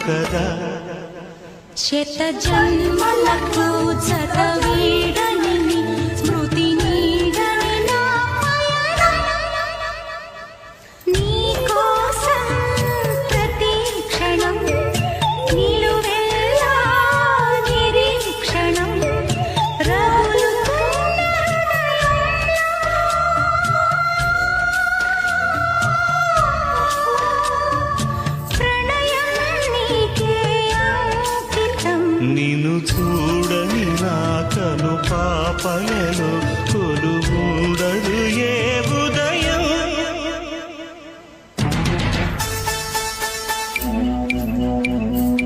కదా శత జన్మలకు జత వీడని స్మృతి నీడని నా నీ కోసం ప్రతి క్షణం నిలువెల్లా నిరీక్షణం నిన్ను చూడని నా కను పాపలలో